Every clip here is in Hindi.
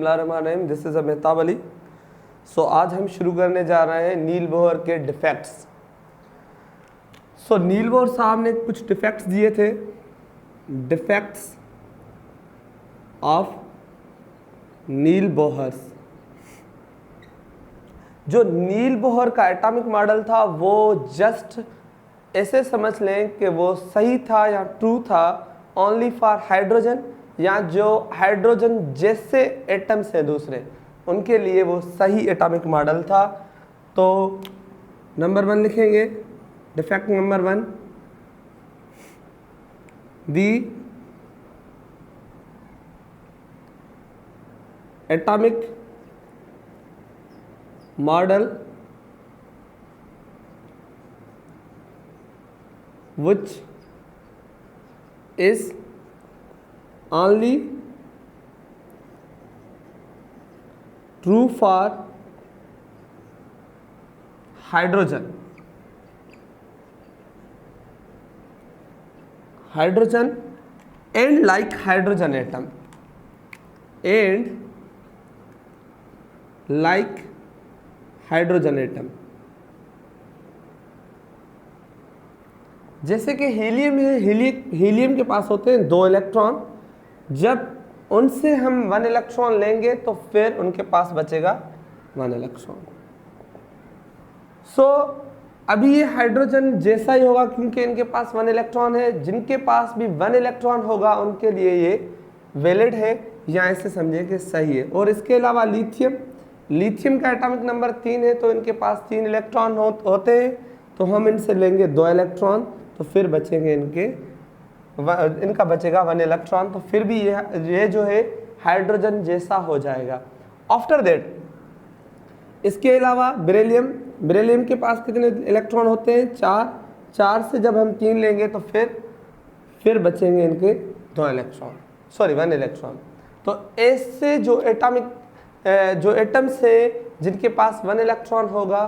This is Mehtab Ali. So आज हम शुरू करने जा रहे हैं नील बोहर के डिफेक्ट्स। नील बोहर साहब ने कुछ डिफेक्ट्स दिए थे, डिफेक्ट्स ऑफ नील बोहर्स। जो नील बोहर का एटॉमिक मॉडल था वो जस्ट ऐसे समझ लें कि वो सही था या ट्रू था ओनली फॉर हाइड्रोजन, या जो हाइड्रोजन जैसे एटम्स हैं दूसरे उनके लिए वो सही एटॉमिक मॉडल था। तो नंबर 1 लिखेंगे, defect number 1, the atomic model which is only true for hydrogen and like hydrogen atom and like hydrogen atom। जैसे कि हीलियम है, हीलियम के पास होते हैं 2 इलेक्ट्रॉन, जब उनसे हम 1 इलेक्ट्रॉन लेंगे तो फिर उनके पास बचेगा 1 इलेक्ट्रॉन। अभी ये हाइड्रोजन जैसा ही होगा क्योंकि इनके पास 1 इलेक्ट्रॉन है। जिनके पास भी 1 इलेक्ट्रॉन होगा उनके लिए ये वैलिड है, या ऐसे समझिए कि सही है। और इसके अलावा लिथियम का एटॉमिक नंबर 3 है, तो इनके पास 3 इलेक्ट्रॉन होते हैं, तो हम इनसे लेंगे 2 इलेक्ट्रॉन, तो फिर बचेंगे इनका बचेगा 1 इलेक्ट्रॉन, तो फिर भी ये जो है हाइड्रोजन जैसा हो जाएगा। आफ्टर दैट इसके अलावा बेरिलियम के पास कितने इलेक्ट्रॉन होते हैं? 4 से जब हम 3 लेंगे तो फिर बचेंगे इनके 1 इलेक्ट्रॉन। तो ऐसे जो एटम्स है जिनके पास 1 इलेक्ट्रॉन होगा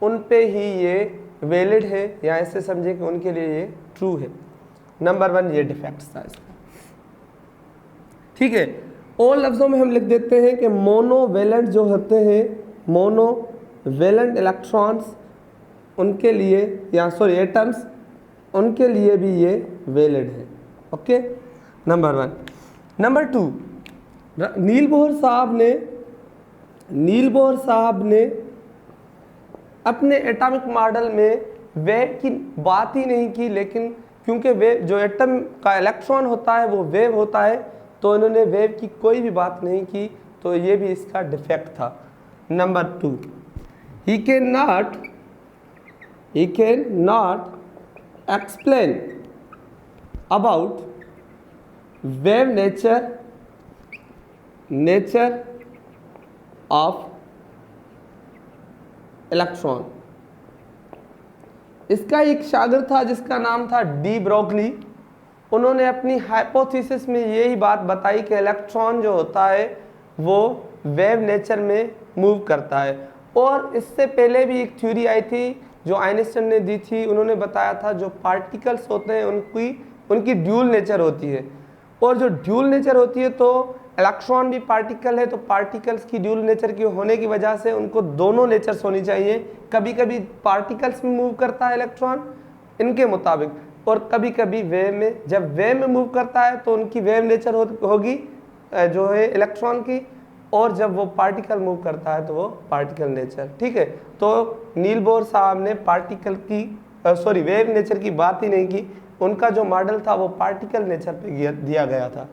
उन पे ही ये वैलिड है, या ऐसे समझे कि उनके लिए ये ट्रू है। नंबर 1 ये डिफेक्ट्स था इसका, ठीक है। और लफ्ज़ों में हम लिख देते हैं कि मोनोवेलेंट जो होते हैं, मोनोवेलेंट इलेक्ट्रॉन्स उनके लिए, या एटम्स उनके लिए भी ये वैलिड है। Okay, number 1। नंबर 2, नील बोहर साहब ने अपने एटॉमिक मॉडल में वेव की बात ही नहीं की, लेकिन क्योंकि वेव जो एटम का इलेक्ट्रॉन होता है वो वेव होता है, तो इन्होंने वेव की कोई भी बात नहीं की, तो ये भी इसका डिफेक्ट था। Number 2, he cannot explain about wave nature of electron. इसका एक शागिर्द था जिसका नाम था डी ब्रोगली। उन्होंने अपनी हाइपोथेसिस में यही बात बताई कि इलेक्ट्रॉन जो होता है वो वेव नेचर में मूव करता है। और इससे पहले भी एक थ्योरी आई थी जो आइंस्टाइन ने दी थी। उन्होंने बताया था जो पार्टिकल्स होते हैं उनकी ड्यूल नेचर होती है, और जो ड्यूल नेचर होती है तो इलेक्ट्रॉन भी पार्टिकल है, तो पार्टिकल्स की ड्यूल नेचर की होने की वजह से उनको दोनों नेचर्स होनी चाहिए। कभी कभी पार्टिकल्स में मूव करता है इलेक्ट्रॉन इनके मुताबिक, और कभी कभी वेव में, जब वेव में मूव करता है तो उनकी वेव नेचर होगी जो है इलेक्ट्रॉन की, और जब वो पार्टिकल मूव करता है तो वो पार्टिकल नेचर, ठीक है। तो नील बोहर साहब ने वेव नेचर की बात ही नहीं की, उनका जो मॉडल था वो पार्टिकल नेचर पे दिया गया था।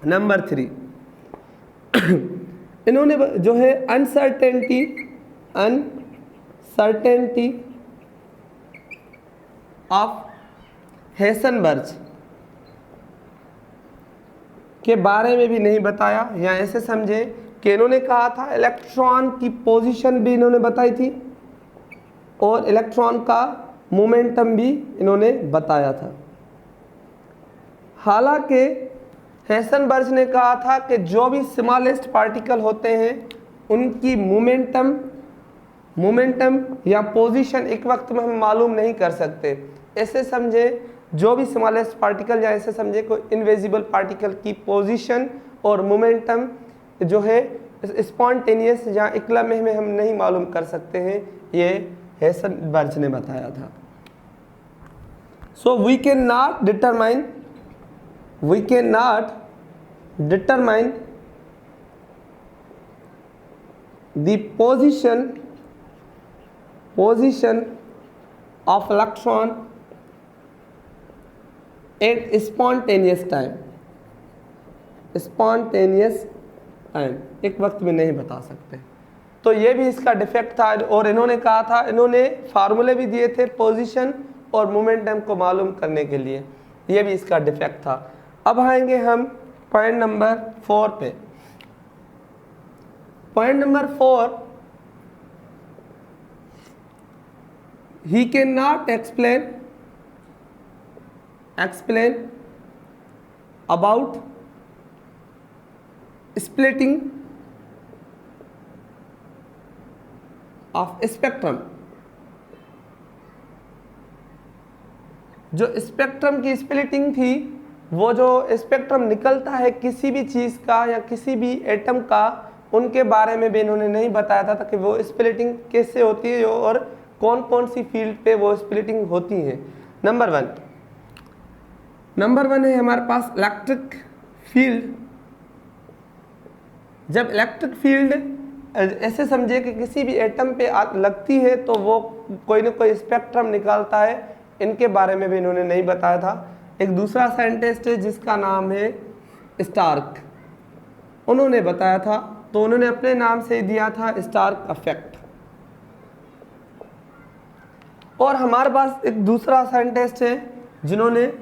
नंबर 3, इन्होंने जो है अनसर्टेनिटी ऑफ हेसेनबर्ग के बारे में भी नहीं बताया, या ऐसे समझे कि इन्होंने कहा था इलेक्ट्रॉन की पोजीशन भी इन्होंने बताई थी और इलेक्ट्रॉन का मोमेंटम भी इन्होंने बताया था। हालांकि हेसेनबर्ग ने कहा था कि जो भी स्मॉलेस्ट पार्टिकल होते हैं उनकी मोमेंटम या पोजीशन एक वक्त में हम मालूम नहीं कर सकते। ऐसे समझे जो भी स्मॉलेस्ट पार्टिकल, या ऐसे समझे कोई इनविजिबल पार्टिकल की पोजीशन और मोमेंटम जो है स्पॉन्टेनियस या इक्लमे में हम नहीं मालूम कर सकते हैं, ये हेसेनबर्ग ने बताया था। So we can not determine the position of electron at spontaneous time, एक वक्त में नहीं बता सकते। तो ये भी इसका डिफेक्ट था। और इन्होंने कहा था, इन्होंने फार्मूले भी दिए थे पोजीशन और मोमेंटम को मालूम करने के लिए, ये भी इसका डिफेक्ट था। अब आएंगे हम पॉइंट नंबर 4 पे। Point number 4, he cannot explain about splitting of spectrum। जो स्पेक्ट्रम की स्प्लिटिंग थी, वो जो स्पेक्ट्रम निकलता है किसी भी चीज़ का या किसी भी एटम का, उनके बारे में भी इन्होंने नहीं बताया था कि वो स्प्लिटिंग कैसे होती है और कौन कौन सी फील्ड पे वो स्प्लिटिंग होती है। नंबर वन है हमारे पास इलेक्ट्रिक फील्ड। जब इलेक्ट्रिक फील्ड ऐसे समझिए कि किसी भी एटम पे लगती है तो वो कोई ना कोई स्पेक्ट्रम निकालता है, इनके बारे में भी इन्होंने नहीं बताया था। एक दूसरा साइंटिस्ट है जिसका नाम है स्टार्क, उन्होंने बताया था, तो उन्होंने अपने नाम से दिया था स्टार्क इफेक्ट। और हमारे पास एक दूसरा साइंटिस्ट है जिन्होंने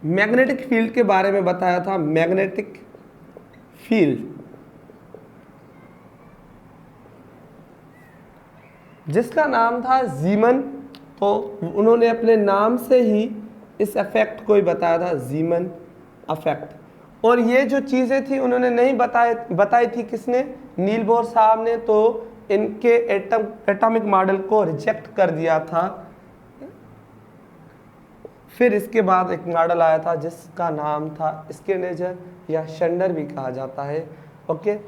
मैग्नेटिक फील्ड के बारे में बताया था, मैग्नेटिक फील्ड, जिसका नाम था जीमन। तो उन्होंने अपने नाम से ही इस इफेक्ट को ही बताया था, जीमन इफेक्ट। और ये जो चीज़ें थी उन्होंने नहीं बताई थी, किसने? नील बोर साहब ने। तो इनके एटॉमिक मॉडल को रिजेक्ट कर दिया था। फिर इसके बाद एक मॉडल आया था जिसका नाम था स्क्रीनेजर या शेंडर भी कहा जाता है। ओके।